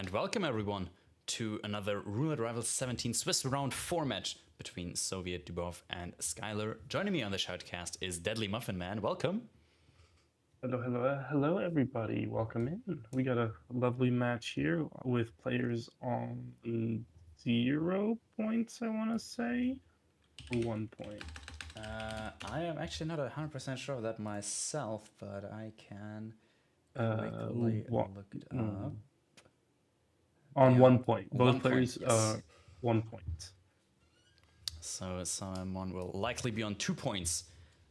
and welcome everyone to another Roulette Rivals 17 Swiss Round 4 match between SovietDubov and Skyl3r. Joining me on the Shoutcast is Deadly Muffin Man. Welcome. Hello, everybody. Welcome in. We got a lovely match here with players on 0 points, I want to say, or 1 point. I am actually not 100% sure of that myself, but I can quickly look it up. On Yeah, 1 point. Both 1 players point, yes. 1 point. So someone will likely be on 2 points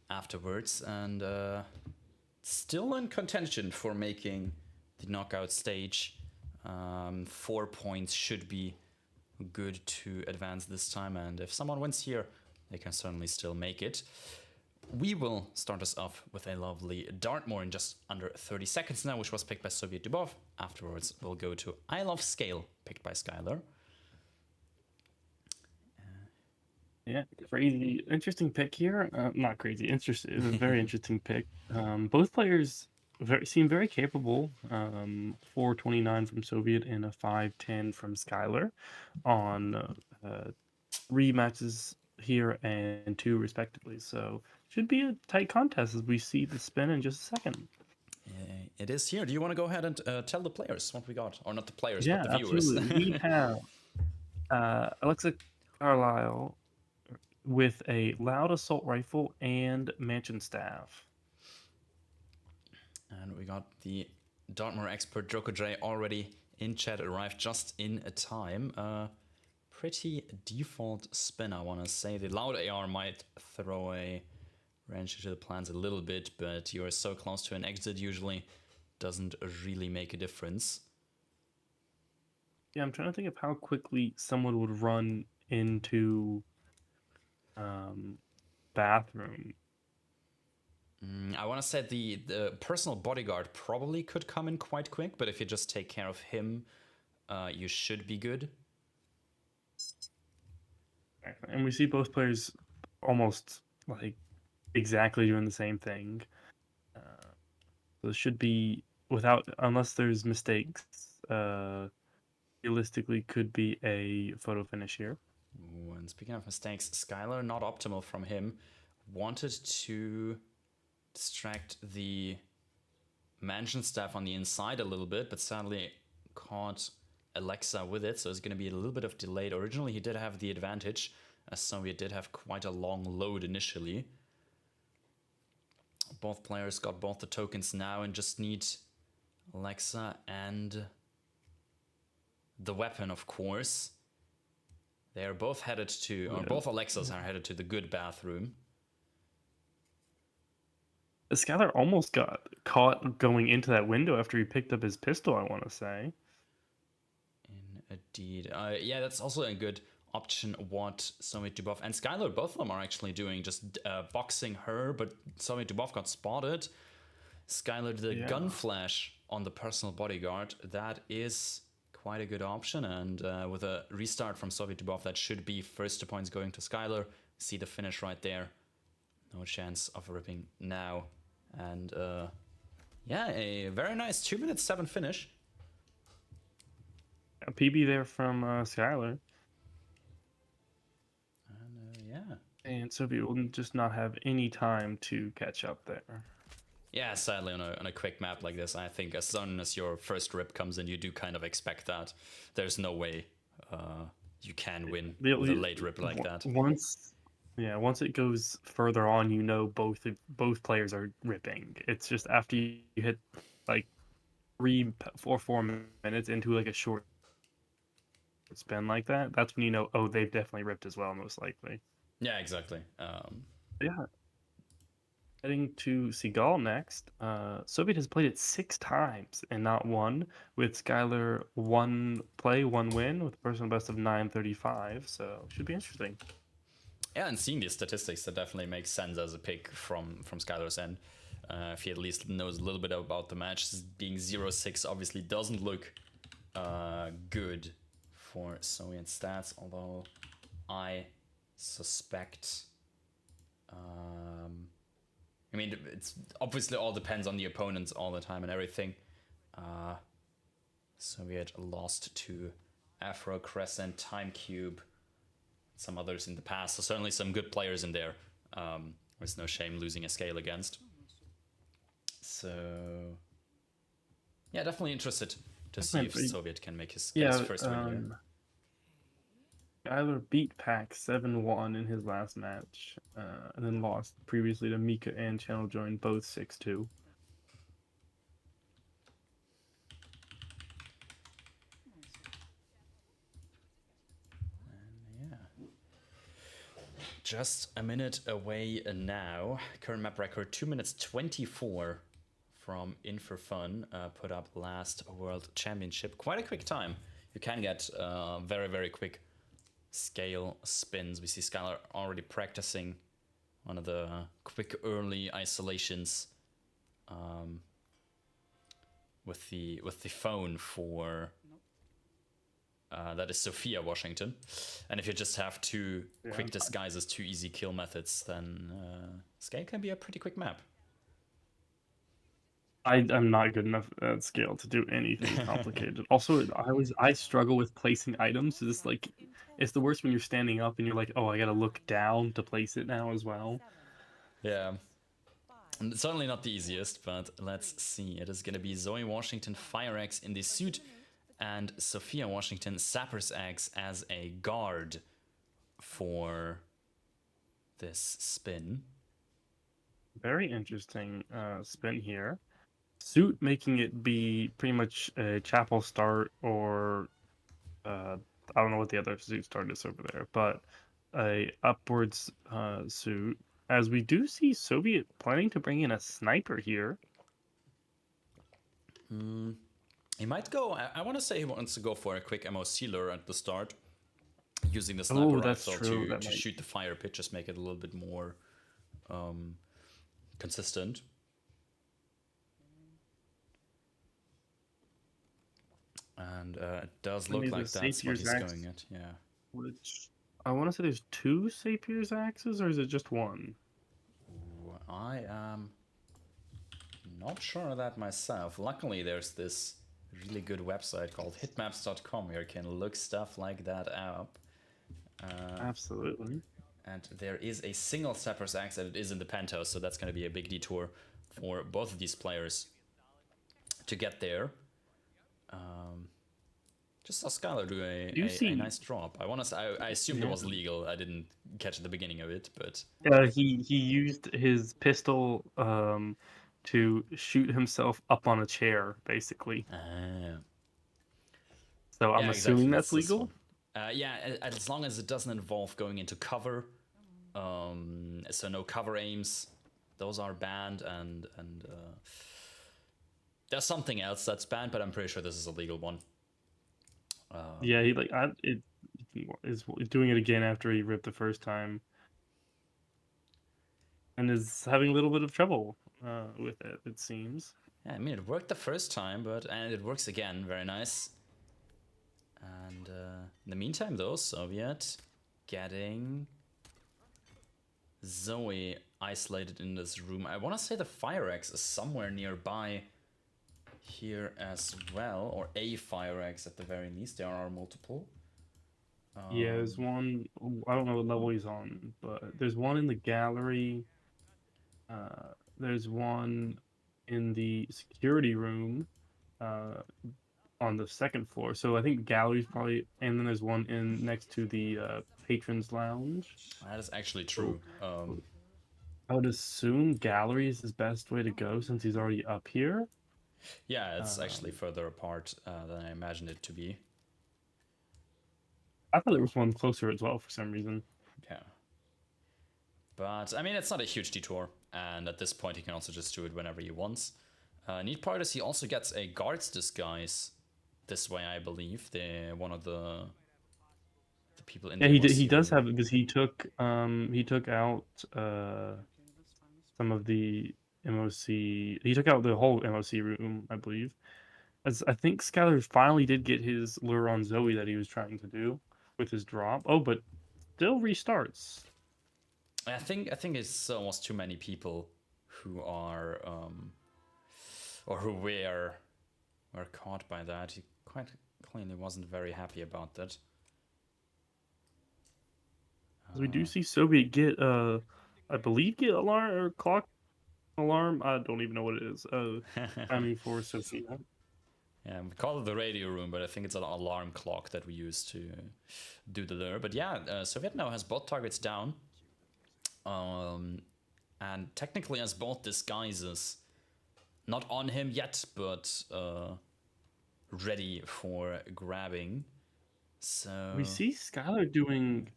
afterwards, and still in contention for making the knockout stage. 4 points should be good to advance this time, and if someone wins here, they can certainly still make it. We will start us off with a lovely Dartmoor in just under 30 seconds now, which was picked by SovietDubov. Afterwards, we'll go to I Love Sgàil, picked by Skyl3r. Yeah, crazy. Interesting pick here. Not crazy. Interesting. It was a very interesting pick. Both players seem very capable. 429 from Soviet and a 510 from Skyl3r on 3 matches here and 2 respectively. So should be a tight contest as we see the spin in just a second. It is here. Do you want to go ahead and tell the players what we got? Or not the players, Yeah, but the viewers. absolutely. We have Alexa Carlisle with a loud assault rifle and mansion staff. And we got the Dartmoor expert Joko J already in chat, arrived just in a time. Pretty default spin, I want to say. The loud AR might throw a wrench into the plans a little bit, but you're so close to an exit usually doesn't really make a difference. Yeah, I'm trying to think of how quickly someone would run into bathroom. I want to say the personal bodyguard probably could come in quite quick, but if you just take care of him, you should be good. And we see both players almost like exactly doing the same thing. So it should be unless there's mistakes, realistically could be a photo finish here. Ooh, and speaking of mistakes, Skyl3r, not optimal from him, wanted to distract the mansion staff on the inside a little bit, but sadly caught Alexa with it, so it's going to be a little bit of delayed. Originally, he did have the advantage, as Soviet did have quite a long load initially. Both players got both the tokens now and just need Alexa and the weapon, of course. They are both headed to, or both Alexas are headed to the good bathroom. Skyl3r almost got caught going into that window after he picked up his pistol, I want to say. Indeed. Yeah, that's also a good option what SovietDubov and Skyl3r, both of them are actually doing, just boxing her, but SovietDubov got spotted. Skyl3r did a gun flash on the personal bodyguard. That is quite a good option, and with a restart from SovietDubov, that should be first 2 points going to Skyl3r. See the finish right there. No chance of ripping now. And yeah, a very nice 2 minutes 7 finish. A PB there from Skyl3r. And yeah. And Soviet will just not have any time to catch up there. Yeah, sadly, on a quick map like this, I think as soon as your first rip comes in, you do kind of expect that. There's no way you can win with a late rip like that. Once it goes further on, you know both players are ripping. It's just after you hit like 3 or 4 minutes into like a short spin like that, that's when you know, oh, they've definitely ripped as well, most likely. Yeah, exactly. Yeah. Heading to Sgàil next. Soviet has played it 6 times and not one, with Skyl3r 1 play, 1 win, with a personal best of 935. So should be interesting. Yeah, and seeing these statistics, that definitely makes sense as a pick from Skyl3r's end. If he at least knows a little bit about the match, being 0-6 obviously doesn't look good for Soviet stats, although I suspect... I mean, it's obviously all depends on the opponents all the time and everything. Soviet lost to Afro Crescent, Time Cube, some others in the past. So certainly some good players in there. There's no shame losing a Sgàil against. So yeah, definitely interested to see if Soviet can make his first win here. Skyl3r beat Pack 7-1 in his last match, and then lost previously to Mika and Channel Join, both 6-2. Just a minute away now. Current map record 2 minutes 24 from In For Fun. Put up last World Championship. Quite a quick time. You can get very, very quick Sgàil spins. We see Skyl3r already practicing one of the quick early isolations with the phone for that is Sophia Washington. And if you just have two quick disguises, two easy kill methods, then Sgàil can be a pretty quick map. I'm not good enough at Sgàil to do anything complicated. Also, I struggle with placing items. So this like, it's the worst when you're standing up and you're like, oh, I gotta look down to place it now as well. Yeah. And it's certainly not the easiest, but let's see. It is gonna be Zoe Washington, Fire-X in the suit, and Sophia Washington, Sapper's Axe as a guard for this spin. Very interesting spin here. Suit making it be pretty much a chapel start, or I don't know what the other suit start is over there, but a upwards suit, as we do see Soviet planning to bring in a sniper here. He might go, I want to say he wants to go for a quick MOC lure at the start, using the sniper rifle to shoot the fire pit, just make it a little bit more consistent. And it does look like that's what he's going at, yeah. Which, I want to say there's two Sapier's axes, or is it just one? Ooh, I am not sure of that myself. Luckily, there's this really good website called hitmaps.com where you can look stuff like that up. Absolutely. And there is a single Sapper's Axe, and it is in the penthouse, so that's going to be a big detour for both of these players to get there. Just saw Skyl3r do a nice drop. I assumed it was legal. I didn't catch the beginning of it, but he used his pistol to shoot himself up on a chair, basically. So I'm assuming that's legal. Yeah, as long as it doesn't involve going into cover. So no cover aims, those are banned, and there's something else that's banned, but I'm pretty sure this is a legal one. Yeah, he is doing it again after he ripped the first time, and is having a little bit of trouble with it. It seems. Yeah, I mean it worked the first time, and it works again. Very nice. And in the meantime, though, Soviet getting Zoe isolated in this room. I want to say the Fire-X is somewhere nearby here as well, or a Fire-X at the very least. There are multiple. Yeah, there's one. I don't know what level he's on, but there's one in the gallery. There's one in the security room on the second floor. So I think gallery's probably, and then there's one in next to the patrons lounge. That is actually true. I would assume gallery is his best way to go since he's already up here. Yeah, it's actually further apart than I imagined it to be. I thought there was one closer as well for some reason. Yeah. But, I mean, it's not a huge detour, and at this point he can also just do it whenever he wants. Neat part is he also gets a guard's disguise this way, I believe. One of the people in the he does have it, because he took out some of the MOC. He took out the whole MOC room, I believe. As I think Sgàil3r finally did get his lure on Zoe that he was trying to do with his drop. Oh, but still restarts. I think it's almost too many people who are or who were caught by that. He quite clearly wasn't very happy about that. We do see Soviet get I believe get alarm or clock alarm. I don't even know what it is. Timing for Sophia. Yeah, we call it the radio room, but I think it's an alarm clock that we use to do the lure. But yeah, Soviet now has both targets down. And technically has both disguises. Not on him yet, but ready for grabbing. So We see Skyl3r doing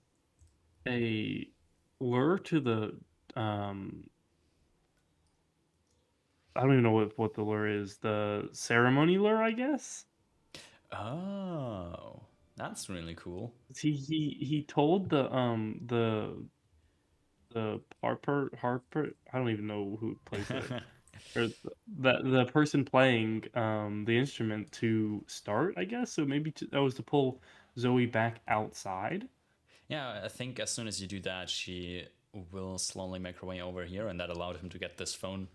a lure to the I don't even know what the lure is. The ceremony lure, I guess. Oh, that's really cool. He told the Harper. I don't even know who plays it. Or the person playing the instrument to start, I guess. So maybe that was to pull Zoe back outside. Yeah, I think as soon as you do that, she will slowly make her way over here, and that allowed him to get this phone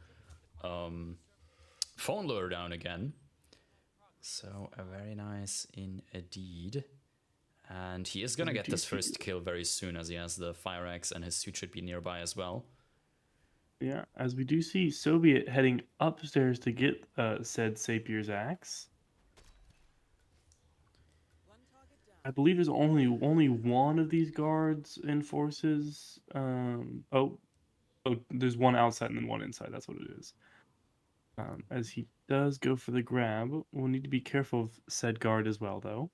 lure down again. So very nice indeed. And he is gonna get this first kill very soon, as he has the fire axe and his suit should be nearby as well. Yeah, as we do see Soviet heading upstairs to get said Sapir's axe. I believe there's only one of these guards in forces. Oh, there's one outside and then one inside. That's what it is. As he does go for the grab, we'll need to be careful of said guard as well, though.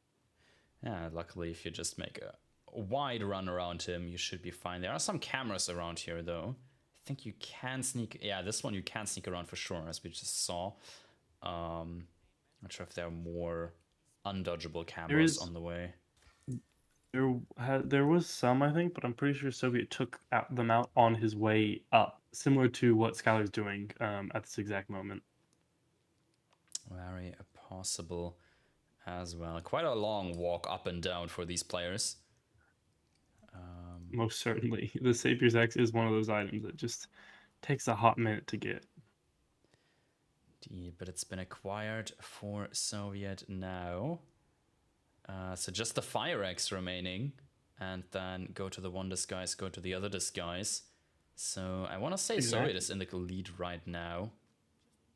Yeah, luckily, if you just make a wide run around him, you should be fine. There are some cameras around here, though. I think you can sneak. Yeah, this one you can sneak around for sure, as we just saw. Not sure if there are more undodgeable cameras on the way. There was some, I think, but I'm pretty sure Soviet took them out on his way up, similar to what Skyl3r's doing at this exact moment. Very possible as well. Quite a long walk up and down for these players. Most certainly. The Sapir's Axe is one of those items that just takes a hot minute to get. Indeed, but it's been acquired for Soviet now. So just the fire axe remaining, and then go to the one disguise, go to the other disguise. So I want to say Soviet is in the lead right now,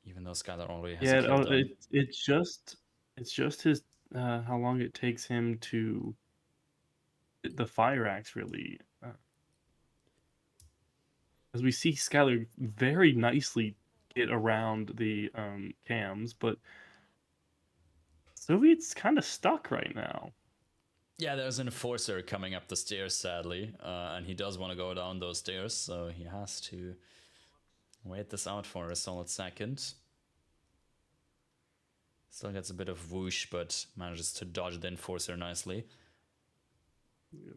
even though Skyl3r already has a kill done. It's just his how long it takes him to the fire axe really. As we see Skyl3r very nicely get around the cams, but Soviet's kind of stuck right now. Yeah, there's an enforcer coming up the stairs, sadly, and he does want to go down those stairs, so he has to wait this out for a solid second. Still gets a bit of whoosh, but manages to dodge the enforcer nicely. Yep.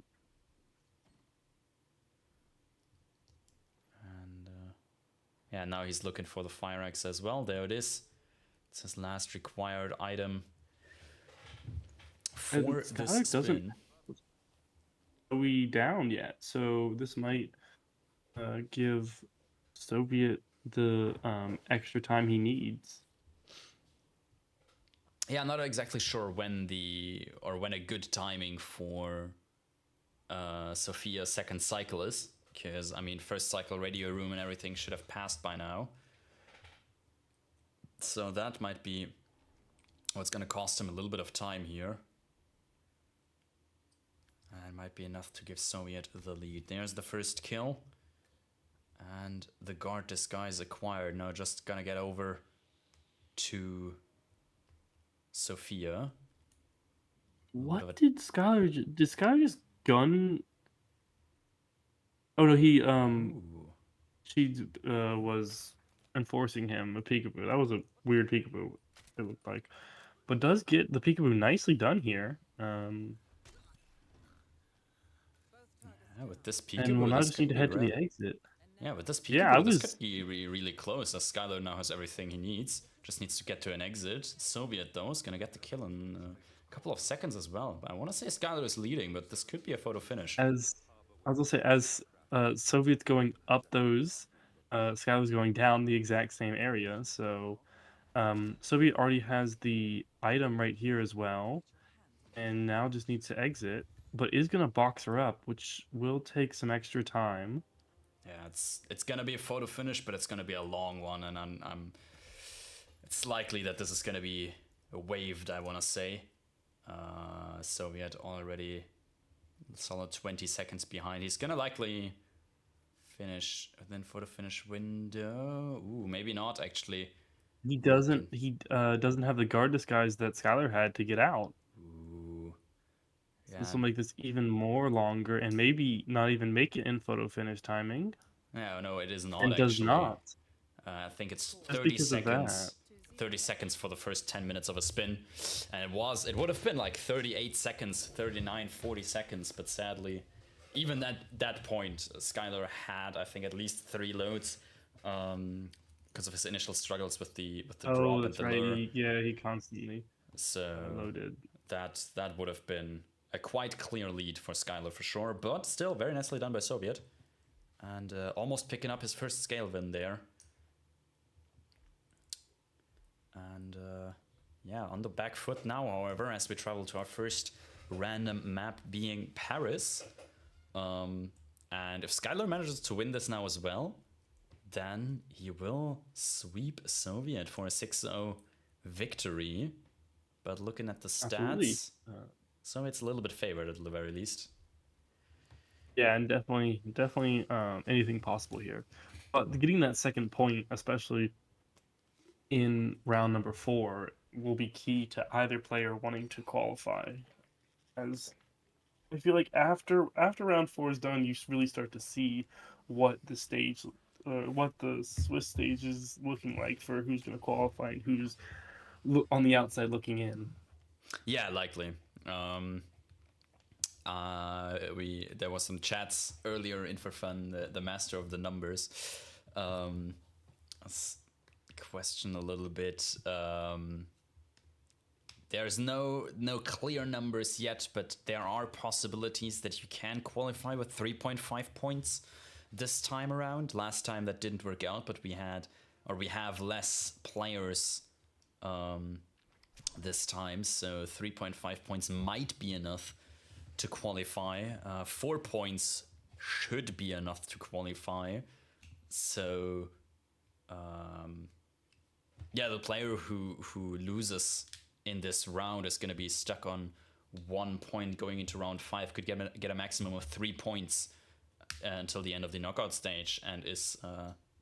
And yeah, now he's looking for the fire axe as well. There it is. It's his last required item for this spin. Are we down yet? So this might give Soviet the extra time he needs. Yeah, I'm not exactly sure when a good timing for Sophia's second cycle is, because I mean, first cycle radio room and everything should have passed by now. So that might be what's going to cost him a little bit of time here. And might be enough to give Soviet the lead. There's the first kill. And the guard disguise acquired. Now just gonna get over to Sophia. What did Skyl3r... Did Skyl3r just gun... Oh no, he she was enforcing him a peekaboo. That was a weird peekaboo, it looked like. But does get the peekaboo nicely done here. Yeah, with this peekaboo, and we'll now just need to head to the exit. Yeah, with this peekaboo, this could be really close, as Skyl3r now has everything he needs. Just needs to get to an exit. Soviet, though, is going to get the kill in a couple of seconds as well. I want to say Skyl3r is leading, but this could be a photo finish. As I was going to say, as Soviet's going up those, Skyl3r's going down the exact same area. So Soviet already has the item right here as well, and now just needs to exit, but is gonna box her up, which will take some extra time. Yeah, it's gonna be a photo finish, but it's gonna be a long one, and I'm it's likely that this is gonna be waived. I want to say, Soviet already solid 20 seconds behind. He's gonna likely finish then photo finish window. Ooh, maybe not actually. He doesn't have the guard disguise that Skyl3r had to get out. Ooh, So yeah, this will make this even more longer, and maybe not even make it in photo finish timing. no, it is not And does actually. not. I think it's Just 30 because of seconds. that. 30 seconds for the first 10 minutes of a spin, and it would have been like 38 seconds, 39, 40 seconds, but sadly, even at that point, Skyl3r had, I think, at least 3 loads, because of his initial struggles with the drop and That's the right. lure. He constantly So loaded. that would have been a quite clear lead for Skyl3r for sure, but still very nicely done by Soviet, and almost picking up his first Sgàil win there. And yeah, on the back foot now, however, as we travel to our first random map being Paris. And if Skyl3r manages to win this now as well, then he will sweep Soviet for a 6-0 victory. But looking at the stats, Soviet's a little bit favored at the very least. Yeah, and definitely anything possible here. But getting that second point, especially in round number 4, will be key to either player wanting to qualify. As I feel like after round 4 is done, you really start to see what the stage, what the Swiss stage is looking like for who's going to qualify and who's on the outside looking in. Yeah, likely. There was some chats earlier in for fun. The master of the numbers. Question a little bit. There's no clear numbers yet, but there are possibilities that you can qualify with 3.5 points this time around. Last time that didn't work out, but we have less players this time, so 3.5 points might be enough to qualify. 4 points should be enough to qualify. So yeah, the player who loses in this round is going to be stuck on 1 point going into round 5, could get a maximum of 3 points until the end of the knockout stage, and is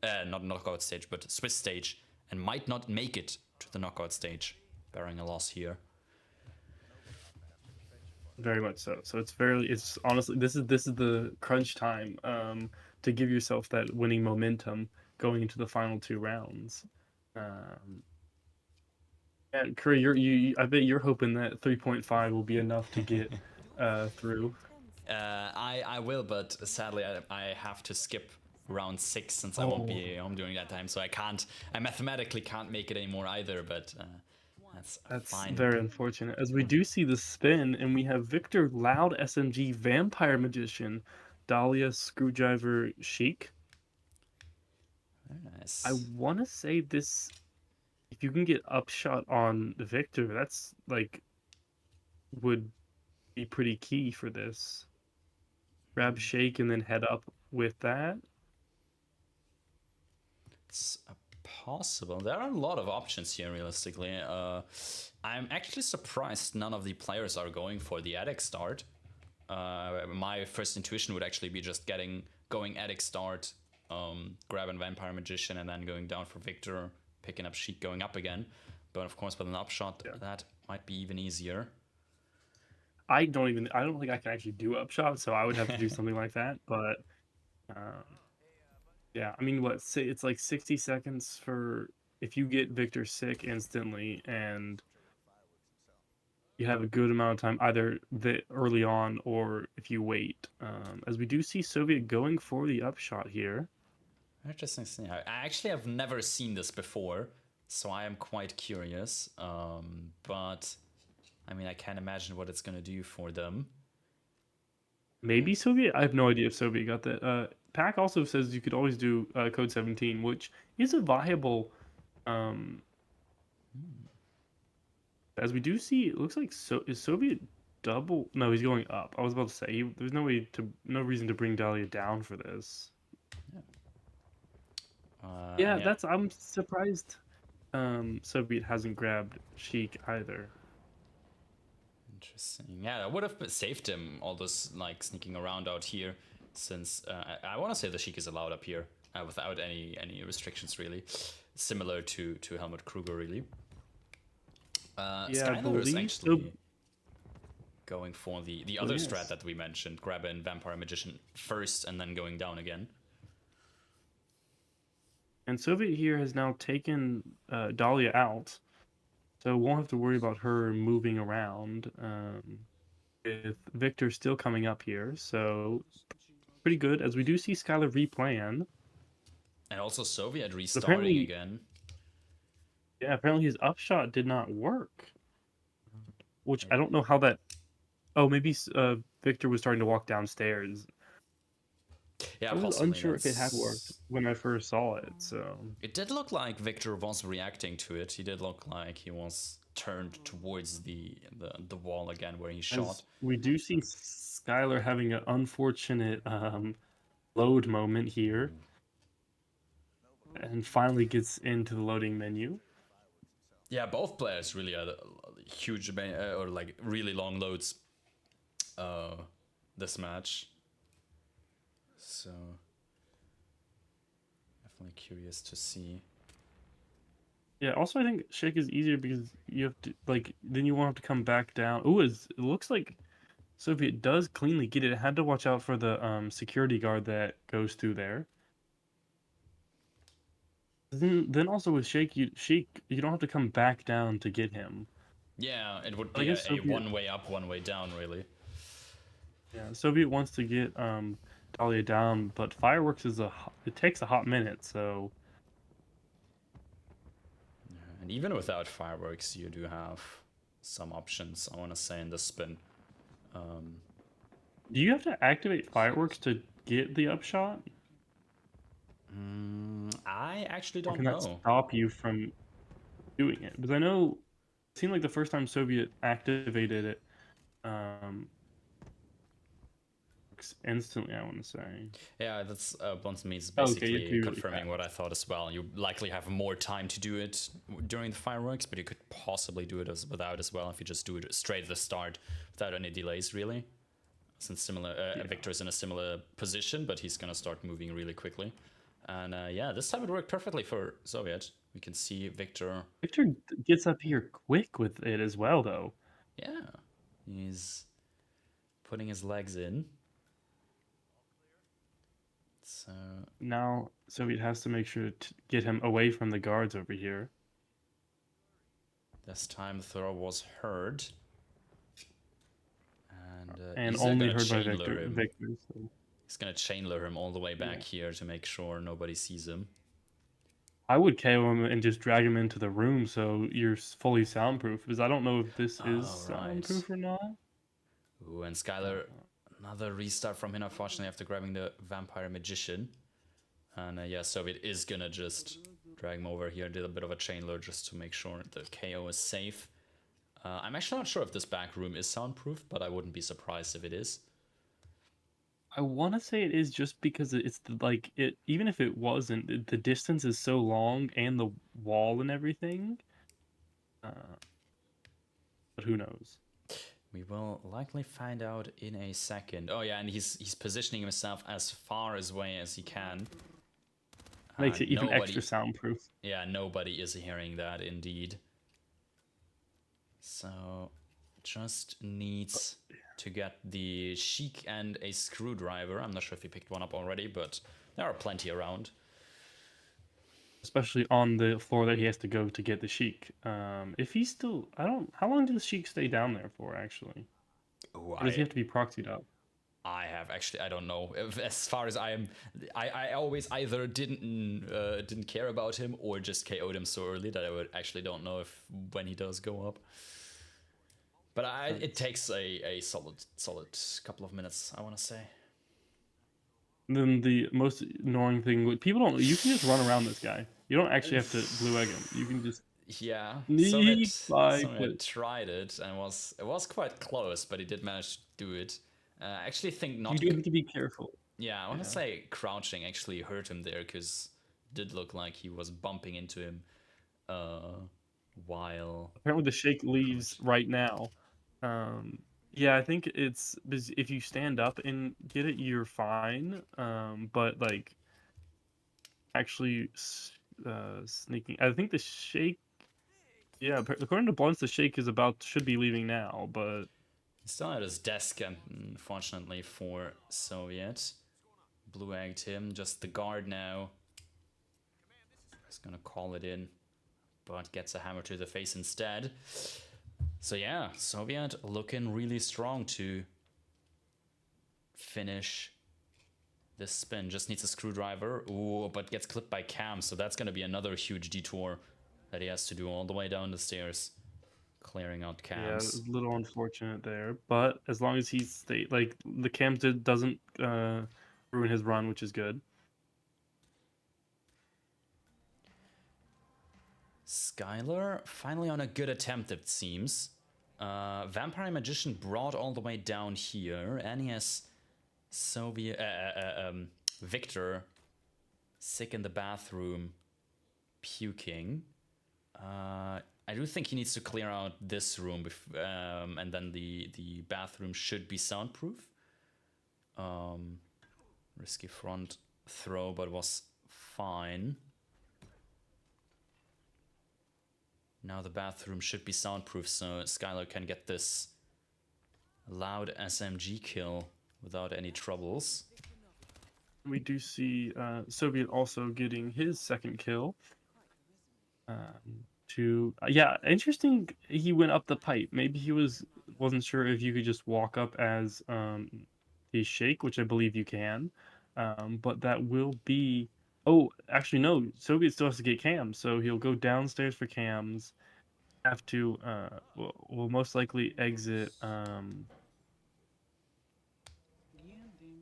not knockout stage but Swiss stage, and might not make it to the knockout stage, bearing a loss here. Very much so. So it's honestly, this is the crunch time to give yourself that winning momentum going into the final 2 rounds. And Curry, I bet you're hoping that 3.5 will be enough to get through. I will, but sadly I have to skip round 6 since I won't be home during that time, so I mathematically can't make it anymore either, but that's fine. Very unfortunate, as we do see the spin, and we have Victor Loud SMG Vampire Magician, Dahlia Screwdriver Sheik. Very nice. I want to say this, if you can get upshot on Victor, that's like would be pretty key for this. Grab Shake and then head up with that. It's possible. There are a lot of options here, realistically. I'm actually surprised none of the players are going for the Attic start. My first intuition would actually be just going Attic start, grabbing Vampire Magician, and then going down for Victor, picking up Sheik, going up again. But of course, with an upshot, that might be even easier. I don't think I can actually do upshot, so I would have to do something like that. But yeah, I mean, it's like 60 seconds for if you get Victor sick instantly, and you have a good amount of time either early on or if you wait. As we do see Soviet going for the upshot here. Interesting. I actually have never seen this before, so I am quite curious. But I mean, I can't imagine what it's going to do for them. Maybe Soviet? I have no idea if Soviet got that. Pack also says you could always do code 17, which is a viable As we do see, it looks like is Soviet double. No, he's going up. I was about to say there's no reason to bring Dahlia down for this. Yeah, Yeah, I'm surprised. Soviet hasn't grabbed Sheik either. interesting. Yeah, that would have saved him all this like sneaking around out here, since I want to say the Sheik is allowed up here without any restrictions really, similar to Helmut Kruger really. Yeah, I Skyler is believe actually going for the other yes. strat that we mentioned, grab in Vampire Magician first and then going down again. And Soviet here has now taken Dahlia out, so won't have to worry about her moving around. With Victor still coming up here, so pretty good. As we do see Skylar replan. And also Soviet restarting Apparently, again. yeah, apparently his upshot did not work. Which I don't know how that. Oh, maybe Victor was starting to walk downstairs. Yeah, I was possibly. unsure if it had worked when I first saw it. So it did look like Victor was reacting to it. He did look like he was turned towards the wall again where he shot. We do see Skylar having an unfortunate load moment here, and finally gets into the loading menu. Yeah, both players really had huge or like really long loads this match. So definitely curious to see. Yeah, also I think Shake is easier because you have to then you won't have to come back down. Ooh, it looks like Soviet does cleanly get it. It had to watch out for the security guard that goes through there. Then also with Shake, you don't have to come back down to get him. Yeah, it would be a one way up, one way down, really. Yeah, Soviet wants to get Dahlia down, but fireworks it takes a hot minute, so. And even without fireworks, you do have some options, I want to say, in the spin. Do you have to activate fireworks to get the upshot? I actually don't know. Can that know. stop you from doing it? Because I know it seemed like the first time Soviet activated it, instantly, I want to say. Yeah, that's once me is basically confirming what I thought as well. You likely have more time to do it during the fireworks, but you could possibly do it without as well if you just do it straight at the start without any delays, really. Since Victor's in a similar position, but he's gonna start moving really quickly. And yeah, this time it worked perfectly for Soviet. We can see Victor. Victor gets up here quick with it as well, though. Yeah, he's putting his legs in. So now Soviet has to make sure to get him away from the guards over here. This time the throw was heard. And only heard by Victor. So. He's gonna chain lure him all the way back here to make sure nobody sees him. I would KO him and just drag him into the room so you're fully soundproof, because I don't know if this is soundproof or not. Ooh, and Skylar, another restart from him, unfortunately, after grabbing the Vampire Magician. And yeah, Soviet is gonna just drag him over here, did a bit of a chain lure just to make sure the KO is safe. I'm actually not sure if this back room is soundproof, but I wouldn't be surprised if it is. I want to say it is, just because it's even if it wasn't, the distance is so long and the wall and everything. But who knows? We will likely find out in a second. Oh yeah, and he's positioning himself as far away as he can. Makes it even extra soundproof. Yeah, nobody is hearing that, indeed. So just needs to get the Sheik and a screwdriver. I'm not sure if he picked one up already, but there are plenty around. Especially on the floor that he has to go to get the Sheik. If he's still, how long does the Sheik stay down there for, actually? Or does he have to be proxied up? I don't know. As far as I always either didn't care about him or just KO'd him so early that I actually don't know when he does go up. But it takes a solid couple of minutes, I want to say. Then the most annoying thing, you can just run around this guy. You don't actually have to blue egg him. You can just. Yeah, Sneak by, Soviet tried it, and it was quite close, but he did manage to do it. I actually think you not. do have to be careful. Yeah, I want to Yeah. say crouching actually hurt him there because it did look like he was bumping into him while. Apparently, the shake leaves right now. Yeah, I think it's if you stand up and get it, you're fine. But like actually sneaking, I think the shake. Yeah, according to Blunts, the shake is should be leaving now, but He's still at his desk, unfortunately for Soviet. Blue egged him, just the guard now. He's gonna call it in, but gets a hammer to the face instead. So yeah, Soviet looking really strong to finish this spin. Just needs a screwdriver. Ooh, but gets clipped by Cam, so that's gonna be another huge detour that he has to do all the way down the stairs, clearing out yeah, Cams. a little unfortunate there. But as long as he like the cam doesn't ruin his run, which is good. Skyl3r finally on a good attempt, it seems. Vampire Magician brought all the way down here, and he has Victor sick in the bathroom, puking. I do think he needs to clear out this room, and then the bathroom should be soundproof. Risky front throw, but was fine. Now the bathroom should be soundproof, so Skyl3r can get this loud SMG kill without any troubles. We do see Soviet also getting his second kill. Yeah, interesting. He went up the pipe. Maybe he wasn't sure if you could just walk up as the shake, which I believe you can. But that will be. Oh, actually no. Soviet still has to get cams, so he'll go downstairs for cams. Have to will most likely exit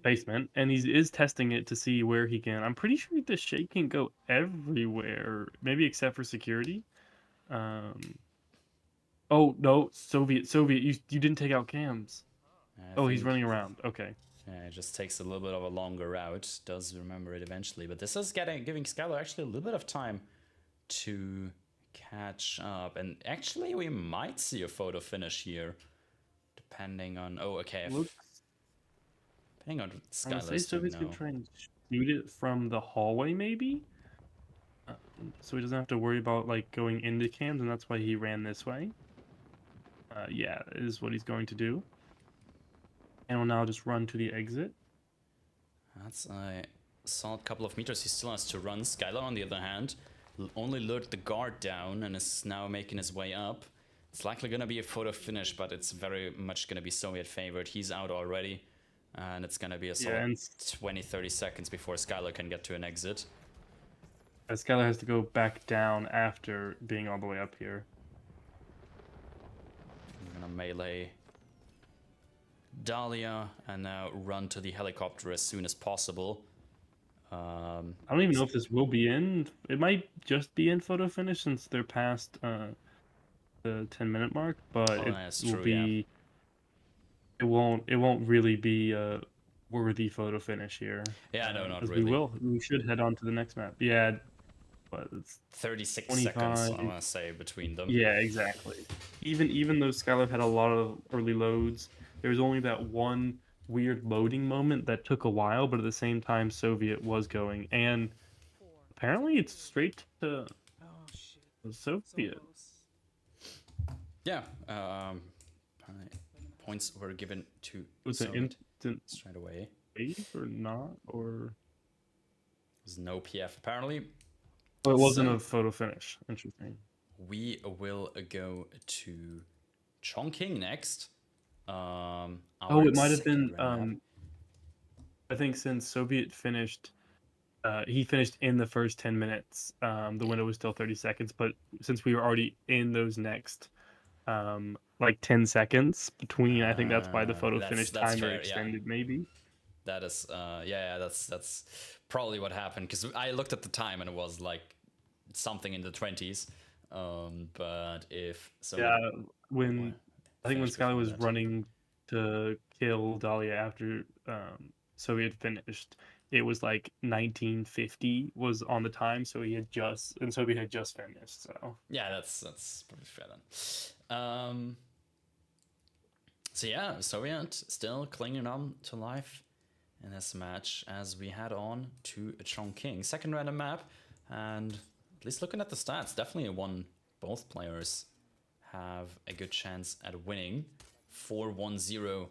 basement, and he is testing it to see where he can. I'm pretty sure the shake can go everywhere, maybe except for security. Um, oh no, Soviet, you didn't take out cams. Oh, he's running around. Okay. Yeah, it just takes a little bit of a longer route. Does remember it eventually, but this is giving Skyl3r actually a little bit of time to catch up. And actually, we might see a photo finish here, depending on. Oh, okay. Depending on what I'm gonna say Skyl3r's doing Soviet's now. gonna try and shoot it from the hallway, maybe. So he doesn't have to worry about like going into cams, and that's why he ran this way. Yeah, is what he's going to do. And will now just run to the exit. That's a solid couple of meters he still has to run. Skyl3r, on the other hand, only lured the guard down and is now making his way up. It's likely going to be a photo finish, but it's very much going to be Soviet favored. He's out already, and it's going to be a solid 20-30 seconds before Skyl3r can get to an exit. Skyl3r has to go back down after being all the way up here. I'm going to melee Dahlia and now run to the helicopter as soon as possible. I don't even know if this will be in. It might just be in photo finish since they're past the 10-minute mark, but it will be. Yeah. It won't really be a worthy photo finish here. Yeah, no, not really. We should head on to the next map. Yeah, but it's 36 seconds, I want to say, between them. Yeah, exactly. Even though Skyl3r had a lot of early loads, there was only that one weird loading moment that took a while, but at the same time Soviet was going, and apparently it's straight to Soviet. Yeah, points were given to Soviet straight away. Or not, or there's no PF apparently. Oh, it wasn't a photo finish. Interesting. We will go to Chongqing next. It might have been. I think since Soviet finished, he finished in the first 10 minutes. The window was still 30 seconds, but since we were already in those next, like 10 seconds between, I think that's why the photo finish timer extended. Yeah. Maybe. That is, that's probably what happened because I looked at the time and it was like something in the 20s. But if Yeah, Soviet when I think when finished Skylar before was that. running to kill Dahlia after Soviet finished, it was like 1950 was on the time, so Soviet had just finished. So Yeah, that's probably fair then. So yeah, Soviet still clinging on to life in this match as we head on to Chongqing. Second random map, and at least looking at the stats, definitely a one both players have a good chance at winning. 4-1-0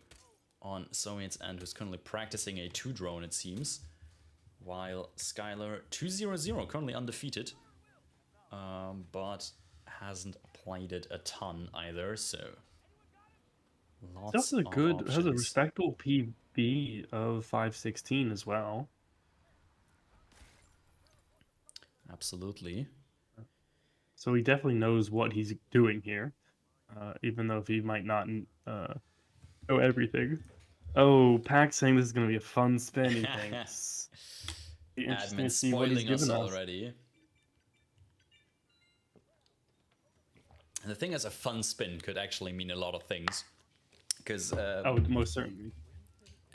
on Soviet's end, who's currently practicing a 2-drone, it seems, while Skyl3r 2-0-0, currently undefeated, but hasn't played it a ton either, so still lots has a of has a options. respectable PB of 516 as well. Absolutely. So he definitely knows what he's doing here, even though if he might not know everything. Oh, Pack saying this is going to be a fun spin, he thinks. Be interesting Admin to see what he's spoiling us given us. already. And the thing is, a fun spin could actually mean a lot of things. Because Oh, most certainly.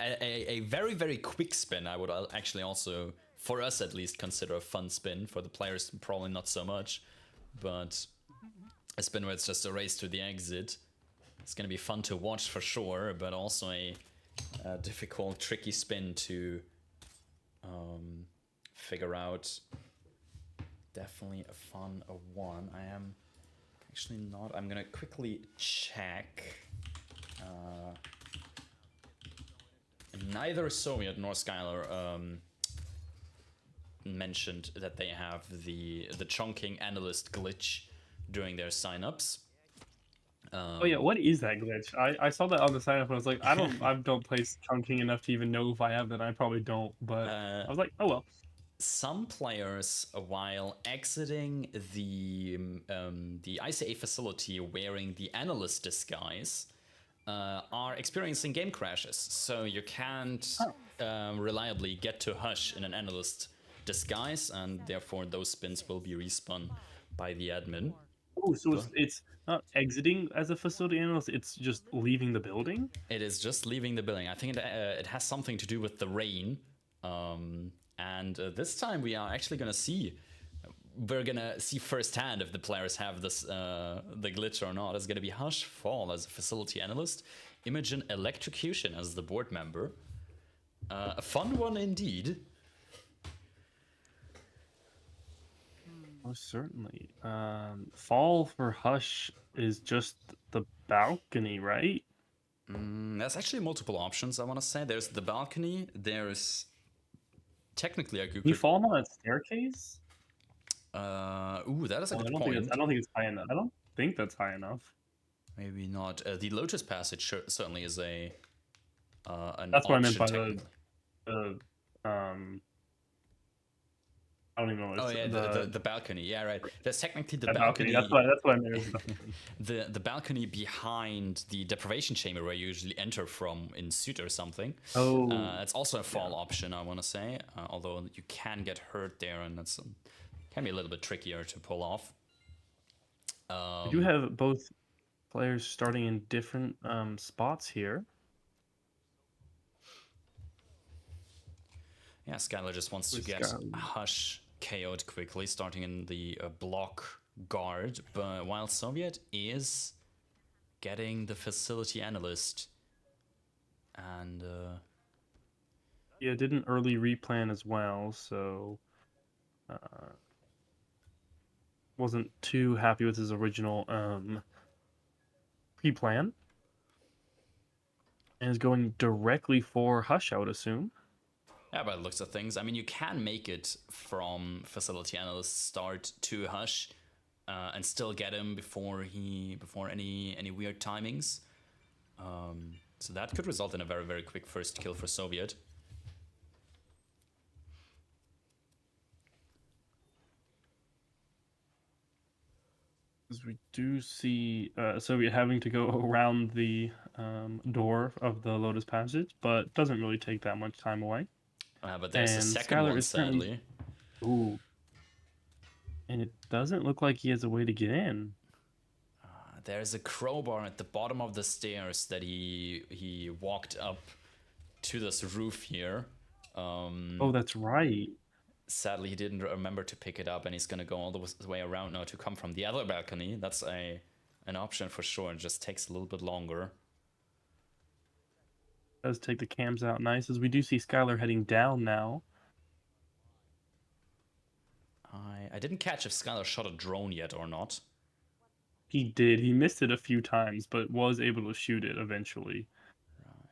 a very, very quick spin, I would actually also, for us at least, consider a fun spin. For the players, probably not so much. But a spin where it's just a race to the exit. It's going to be fun to watch for sure, but also a difficult, tricky spin to figure out. Definitely a fun one. I am actually not. I'm going to quickly check. Neither Soviet nor Skyl3r mentioned that they have the Chongqing analyst glitch during their signups. Oh yeah, what is that glitch? I saw that on the sign up and I was like, I don't play Chongqing enough to even know if I have that. I probably don't, but I was like, oh well. Some players, while exiting the ICA facility wearing the analyst disguise, are experiencing game crashes. So you can't reliably get to Hush in an analyst disguise, and therefore those spins will be respun by the admin. Oh, so But it's not exiting as a facility analyst; it's just leaving the building. it is just leaving the building. I think it has something to do with the rain. And this time we are actually going to see. We're gonna see firsthand if the players have this the glitch or not. It's gonna be Hush Fall as a facility analyst, Imogen Electrocution as the board member. A fun one indeed. Most certainly. Fall for Hush is just the balcony, right? There's actually multiple options. I want to say there's the balcony. There's technically a Can you good. fall on that staircase? Ooh, that is a Well, good I point. don't think it's high enough. I don't think that's high enough. Maybe not. The Lotus Passage certainly is a an That's what I meant option by technically. the I don't even know what Oh it's yeah, the balcony. Yeah, right. There's technically the that balcony. That's balcony. what I meant. The balcony behind the deprivation chamber where you usually enter from in suit or something. Oh, It's also a fall yeah. option, I want to say, although you can get hurt there, and that's can be a little bit trickier to pull off. We do have both players starting in different spots here. Yeah, Skyl3r just wants to With get Sky. Hush KO'd quickly, starting in the block guard, but while Soviet is getting the facility analyst, and Yeah, did an early replan as well, so wasn't too happy with his original pre-plan. And is going directly for Hush, I would assume. yeah, by the looks of things, I mean, you can make it from facility analyst start to Hush, and still get him before any weird timings. So that could result in a very, very quick first kill for Soviet. As we do see Soviet having to go around the door of the Lotus Passage, but doesn't really take that much time away. But there's the And second Skylar one, is currently. sadly. Ooh. And it doesn't look like he has a way to get in. There's a crowbar at the bottom of the stairs that he walked up to this roof here. Oh, that's right. Sadly, he didn't remember to pick it up, and he's gonna go all the way around now to come from the other balcony. That's an option for sure. It just takes a little bit longer. Does take the cams out nice, as we do see Skylar heading down now. I didn't catch if Skylar shot a drone yet or not. He did. He missed it a few times, but was able to shoot it eventually.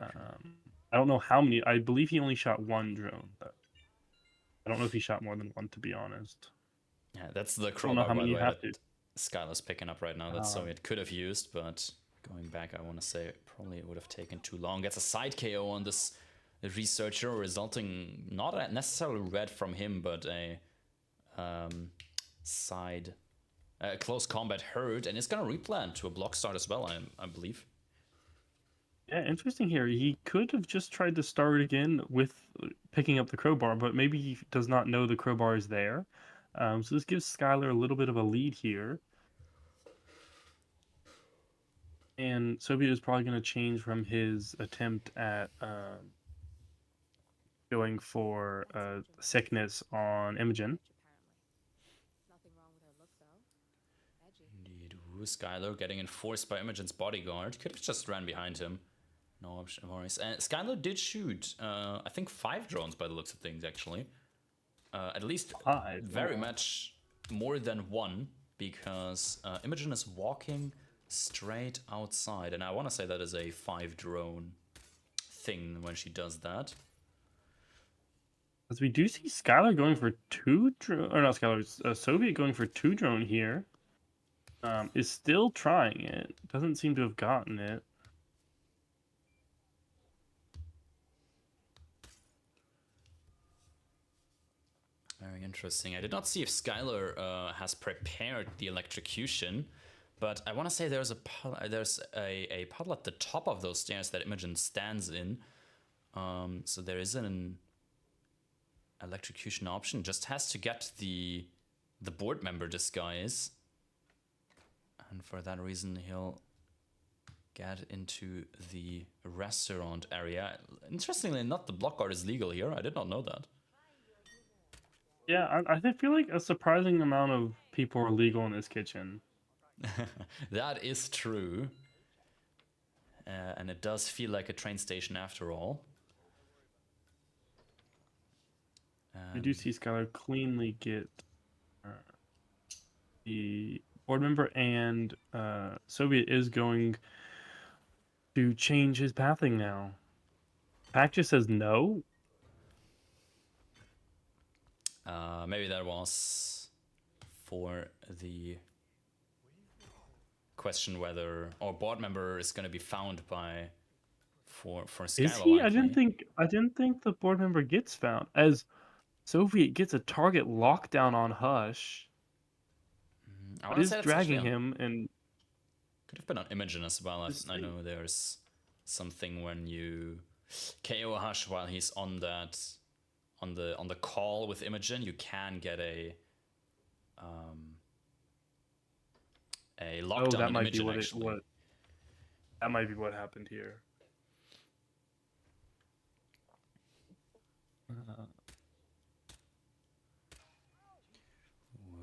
I don't know how many. I believe he only shot one drone. I don't know if he shot more than one, to be honest. Yeah, that's the I don't know crowbar, how by many the you way, have that to. Skylar's picking up right now. That Soviet could have used, but going back, I want to say probably it would have taken too long. Gets a side KO on this researcher, resulting not necessarily red from him, but a side close combat hurt, and it's gonna replant to a block start as well, I believe. Yeah, interesting here. He could have just tried to start again with picking up the crowbar, but maybe he does not know the crowbar is there. So this gives Skylar a little bit of a lead here. And Soviet is probably going to change from his attempt at going for sickness on Imogen. Indeed. Ooh, Skylar getting enforced by Imogen's bodyguard. Could have just ran behind him. No option worries. And Skylar did shoot, I think 5 drones by the looks of things, actually. At least 5. very much more than one, because Imogen is walking straight outside, and I want to say that is a 5 drone thing when she does that. As we do see Skylar going for 2 drone, or not Skylar, Soviet going for 2 drone here. Is still trying it. Doesn't seem to have gotten it. Very interesting. I did not see if Skylar has prepared the electrocution, but I want to say there's a puddle at the top of those stairs that Imogen stands in. So there is an electrocution option. Just has to get the board member disguise, and for that reason he'll get into the restaurant area. Interestingly, not the block guard is legal here. I did not know that. Yeah, I feel like a surprising amount of people are legal in this kitchen. That is true. And it does feel like a train station after all. You do see Skylar cleanly get the board member, and Soviet is going to change his pathing now. Pac just says no. Maybe that was for the question whether our board member is going to be found by for Skylar. Is he? I didn't think the board member gets found, as Soviet gets a target lockdown on Hush. But is dragging him, and could have been on Imogen as well. I know there's something when you KO Hush while he's on that on the call with Imogen, you can get a lockdown. Oh, that might Imogen, be that might be what happened here.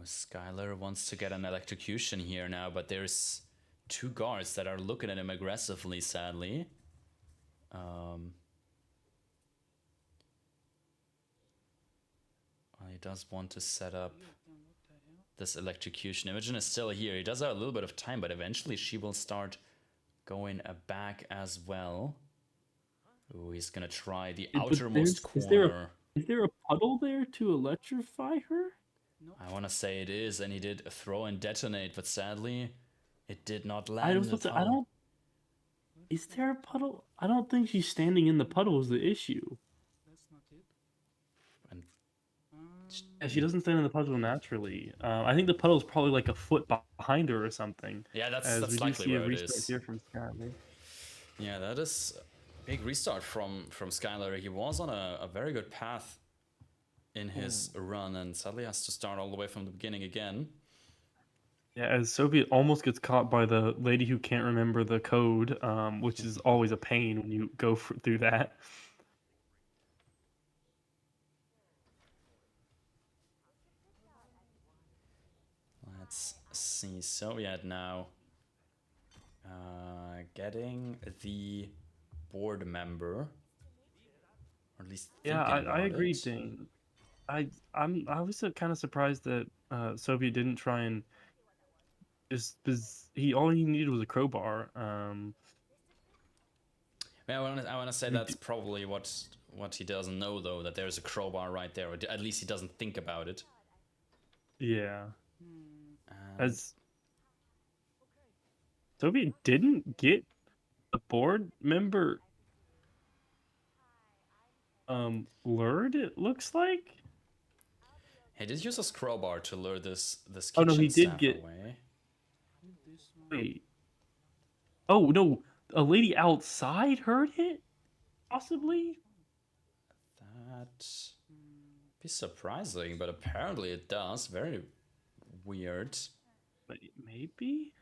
Skylar wants to get an electrocution here now, but there's 2 guards that are looking at him aggressively, sadly. He does want to set up this electrocution. Imogen is still here. He does have a little bit of time, but eventually she will start going back as well. Ooh, he's gonna try the outermost corner. Is there a puddle there to electrify her? I want to say it is, and he did throw and detonate, but sadly, it did not land. Is there a puddle? I don't think she's standing in the puddle is the issue. Yeah, she doesn't stand in the puddle naturally. I think the puddle is probably like a foot behind her or something. Yeah, that's likely where it is. Here from Skylar. Yeah, that is a big restart from Skylar. He was on a very good path in his run and suddenly has to start all the way from the beginning again. Yeah, as Soviet almost gets caught by the lady who can't remember the code, which is always a pain when you go through that. Let's see. Soviet now getting the board member, or at least Yeah, thinking I about agree, it. Dane. I was kind of surprised that Soviet didn't try and just because all he needed was a crowbar. Yeah, I want to say We that's d- probably what he doesn't know, though, that there's a crowbar right there, or at least he doesn't think about it. yeah, And as Soviet didn't get a board member lured. It looks like. he did use a crowbar to lure this Oh no, he kitchen did staff get. away. Wait. Oh no, a lady outside heard it. Possibly. That be surprising, but apparently it does. Very weird. But maybe.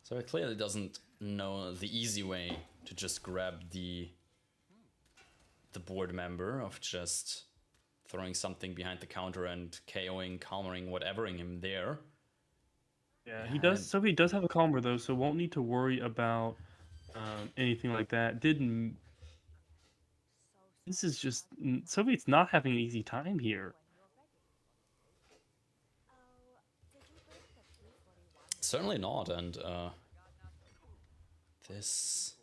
So it clearly doesn't know the easy way to just grab the board member of just throwing something behind the counter and KOing, calmering, whatevering him there. Yeah, he does. And So he does have a calmer though, so won't need to worry about anything like that. Didn't. This is just Soviet's not having an easy time here. certainly not. And this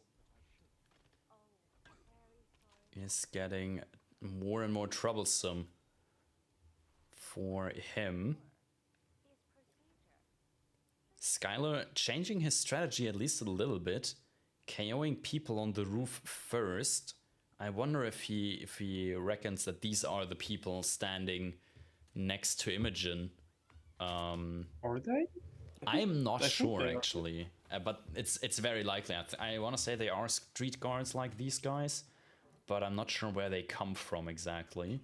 is getting more and more troublesome for him. Skyl3r changing his strategy at least a little bit, KOing people on the roof first. I wonder if he reckons that these are the people standing next to Imogen. Are they? I'm not I think sure they are. actually, but it's very likely. I want to say they are street guards like these guys, but I'm not sure where they come from exactly.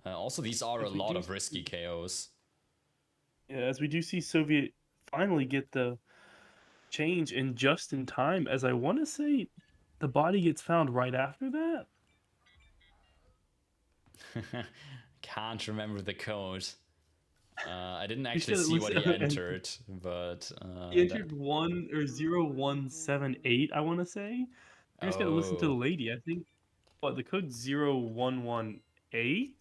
Also, these are a As we lot do, of risky KOs. yeah, as we do see Soviet finally get the change in just in time, as I want to say, the body gets found right after that. Can't remember the code. I didn't He actually said it see was what he and entered, but he entered 0178. I want to say. I just got to listen to the oh, lady. I think what the code 0118.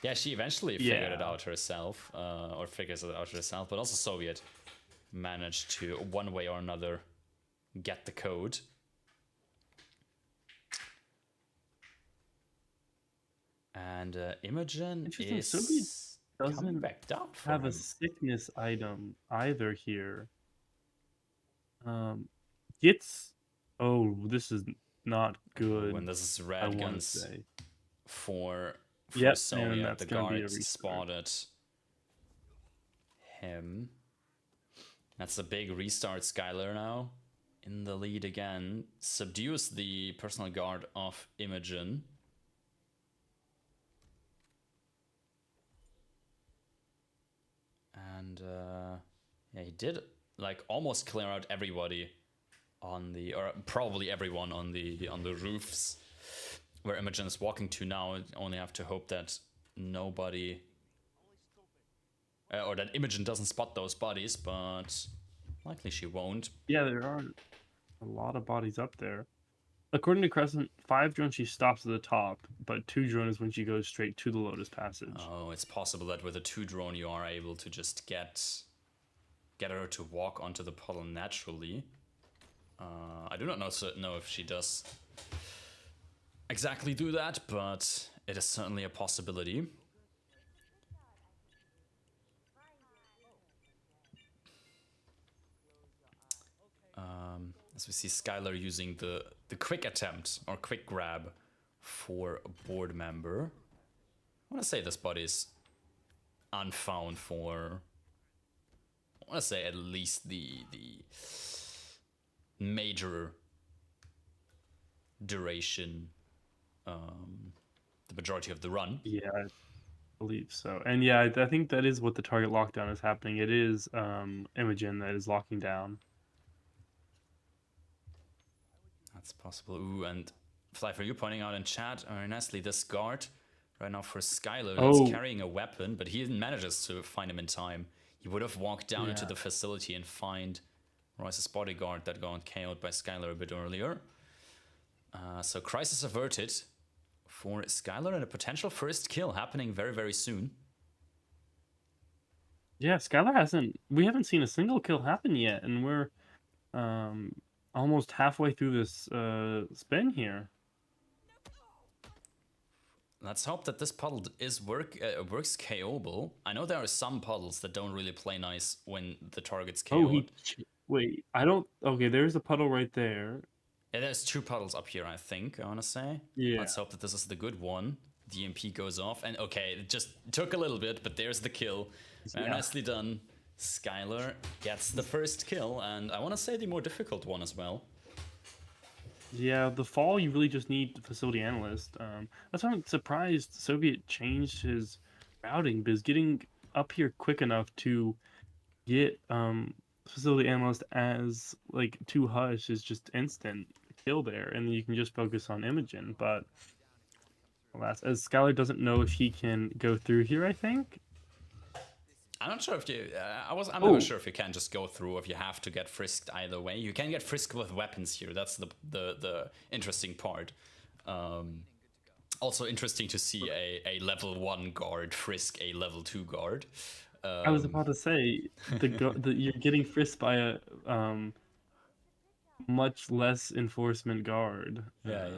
yeah, she eventually figured it Yeah. out herself, or figures it out herself. But also Soviet managed to one way or another get the code. And Imogen Interesting. Soviet is coming doesn't back down for have a him. sickness item either here. Gets. Oh, this is not Oh, and good. this is I red want to guns say. for Yep, and Soviet. that's The gonna be a guards restart. spotted him. That's a big restart. Skyl3r now in the lead again. Subdues the personal guard of Imogen. And yeah, he did like almost clear out everybody on the, or probably everyone on the roofs where Imogen is walking to now. Only have to hope that nobody or that Imogen doesn't spot those bodies, but likely she won't. Yeah, there are a lot of bodies up there. According to Crescent, 5 drone she stops at the top, but 2 drone is when she goes straight to the Lotus Passage. Oh, it's possible that with a 2 drone you are able to just get her to walk onto the puddle naturally. I do not know if she does exactly do that, but it is certainly a possibility. As we see Skyl3r using the quick attempt or quick grab for a board member. I want to say this body is unfound for, I want to say at least the major duration, the majority of the run. Yeah, I believe so. And yeah, I think that is what the target lockdown is happening. It is Imogen that is locking down. That's possible. Ooh, and Fly4, you pointing out in chat, Nestle, this guard right now for Skylar that's carrying a weapon, but he manages to find him in time. He would have walked down into the facility and find Royce's bodyguard that got KO'd by Skylar a bit earlier. So crisis averted for Skylar and a potential first kill happening very, very soon. Yeah, Skylar we haven't seen a single kill happen yet, and we're almost halfway through this spin here. Let's hope that this puddle works KO'able. I know there are some puddles that don't really play nice when the target's KO'd. Wait, I don't... Okay, there's a puddle right there. Yeah, there's 2 puddles up here, I think, I want to say. Yeah. Let's hope that this is the good one. The EMP goes off, and okay, it just took a little bit, but there's the kill. Very nicely done. Skylar gets the first kill, and I want to say the more difficult one as well. Yeah, the fall, you really just need the facility analyst. That's why I'm surprised Soviet changed his routing, because getting up here quick enough to get facility analyst as like 2 hush is just instant kill there, and then you can just focus on Imogen. But alas, as Skylar doesn't know if he can go through here, I think. I'm not sure if you... I'm never sure if you can just go through, or if you have to get frisked either way. You can get frisked with weapons here. That's the interesting part. Also interesting to see a level 1 guard frisk a level 2 guard. I was about to say, you're getting frisked by a much less enforcement guard. Yeah.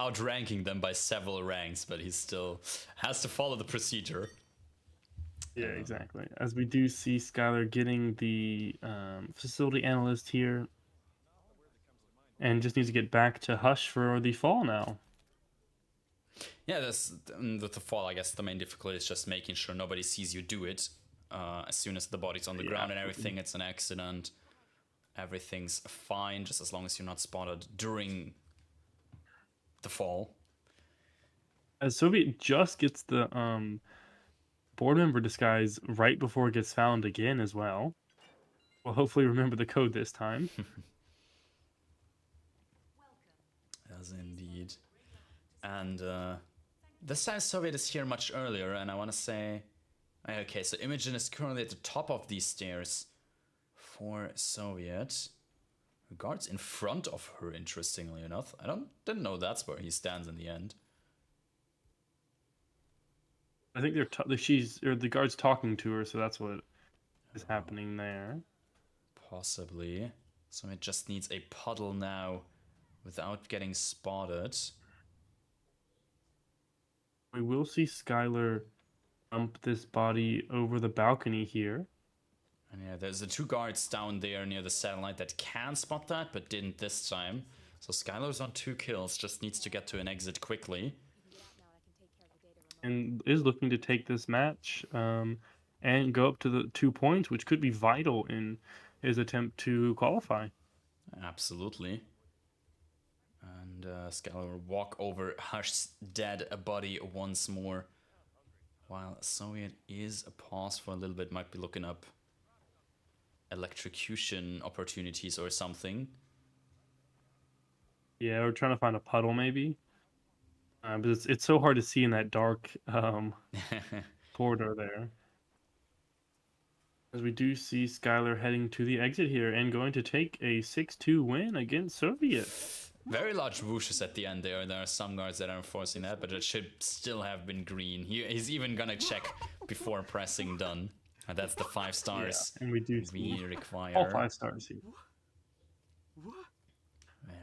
Outranking them by several ranks, but he still has to follow the procedure. Yeah, exactly. As we do see Skylar getting the facility analyst here, and just needs to get back to hush for the fall now. Yeah, with the fall, I guess the main difficulty is just making sure nobody sees you do it. As soon as the body's on the ground and everything, it's an accident. Everything's fine, just as long as you're not spotted during the fall. As Soviet just gets the board member disguise right before it gets found again as well. We'll hopefully remember the code this time. As indeed. And this time Soviet is here much earlier, and I want to say... Okay, so Imogen is currently at the top of these stairs for Soviet. The guard's in front of her, interestingly enough. I didn't know that's where he stands in the end. I think the guard's talking to her, so that's what is happening there. Possibly. So it just needs a puddle now without getting spotted. We will see Skylar dump this body over the balcony here. And yeah, there's the 2 guards down there near the satellite that can spot that, but didn't this time. So Skylar's on 2 kills, just needs to get to an exit quickly. And is looking to take this match and go up to the 2 points, which could be vital in his attempt to qualify. Absolutely. And Skylar will walk over Hush's dead body once more. While Soviet is paused for a little bit, might be looking up electrocution opportunities or something. Yeah, we're trying to find a puddle maybe. But it's so hard to see in that dark corridor there. As we do see Skylar heading to the exit here and going to take a 6-2 win against Soviet. Very large whooshes at the end there. There are some guards that are enforcing that, but it should still have been green. He's even gonna check before pressing done. And that's the 5 stars and we do require. All 5 stars here.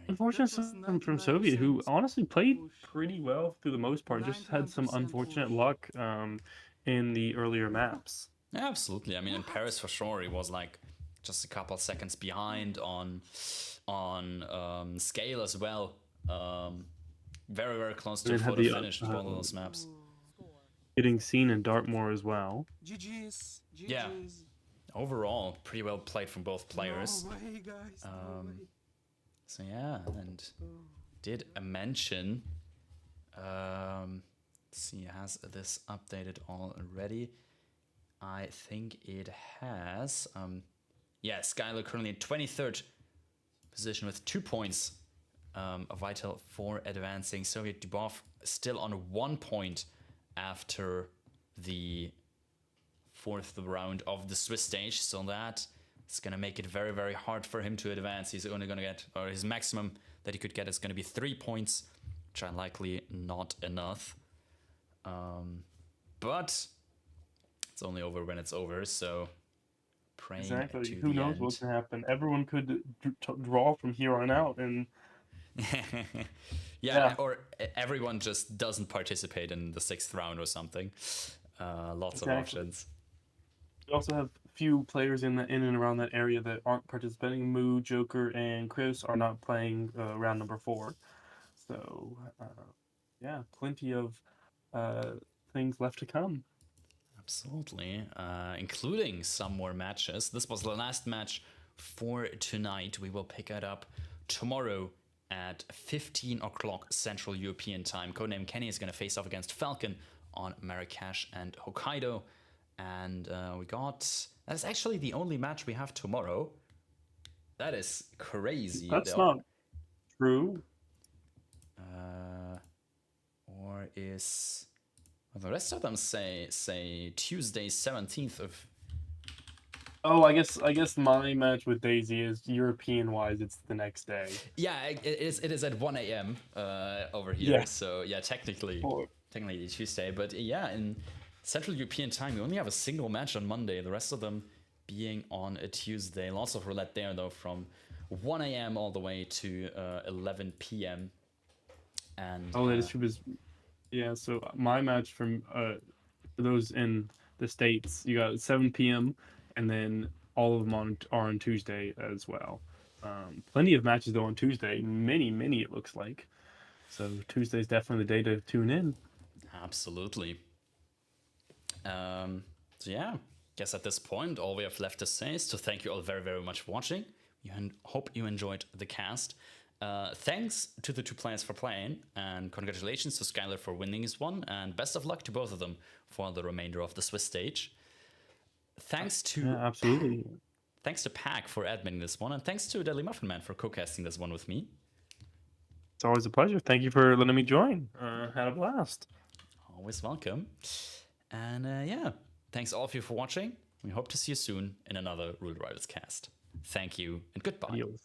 Unfortunately, from Soviet, who honestly played pretty well through the most part, just had some unfortunate luck in the earlier maps. Yeah, absolutely. I mean, in Paris for sure, he was like just a couple seconds behind on Sgàil as well. Very, very close to a photo finish with all of those maps. Getting seen in Dartmoor as well. GG's. Yeah. Overall, pretty well played from both players. No way, guys. No way. So yeah, and did mention. Let's see, has this updated already? I think it has. Yeah, Skyl3r currently in 23rd position with 2 points. Vital for advancing. SovietDubov still on 1 point after the 4th round of the Swiss stage. So that is going to make it very, very hard for him to advance. He's only going to get, or his maximum that he could get is going to be 3 points, which are likely not enough. But it's only over when it's over, so praying Exactly. to Who the knows end. what can happen? Everyone could draw from here on out, and Yeah, or everyone just doesn't participate in the 6th round or something. Lots of options. We also have few players in and around that area that aren't participating. Moo, Joker, and Chris are not playing round number 4. So, yeah, plenty of things left to come. Absolutely, including some more matches. This was the last match for tonight. We will pick it up tomorrow at 15 o'clock Central European Time. Codename Kenny is going to face off against Falcon on Marrakesh and Hokkaido. And we got... That is actually the only match we have tomorrow. That is crazy. That's not true. Or is... Well, the rest of them say Tuesday 17th of... Oh, I guess my match with Daisy is European-wise. It's the next day. Yeah, it is at 1 a.m. Over here. Yeah. So yeah, technically Tuesday. But yeah, in Central European Time, we only have a single match on Monday. The rest of them being on a Tuesday. Lots of roulette there though, from 1 a.m. all the way to 11 p.m. And that is true. Yeah, so my match from for those in the States, you got 7 p.m. and then all of them are on Tuesday as well. Plenty of matches though on Tuesday. Many it looks like. So Tuesday's definitely the day to tune in. Absolutely. So yeah, guess at this point all we have left to say is to thank you all very, very much for watching. Hope you enjoyed the cast. Thanks to the 2 players for playing, and congratulations to Skyl3r for winning this one, and best of luck to both of them for the remainder of the Swiss stage. Thanks to absolutely. Thanks to Pack for adminning this one, and thanks to Deadly Muffin Man for co-casting this one with me. It's always a pleasure. Thank you for letting me join. Had a blast. Always welcome. And yeah, thanks all of you for watching. We hope to see you soon in another Rule Riders cast. Thank you and goodbye. Adios.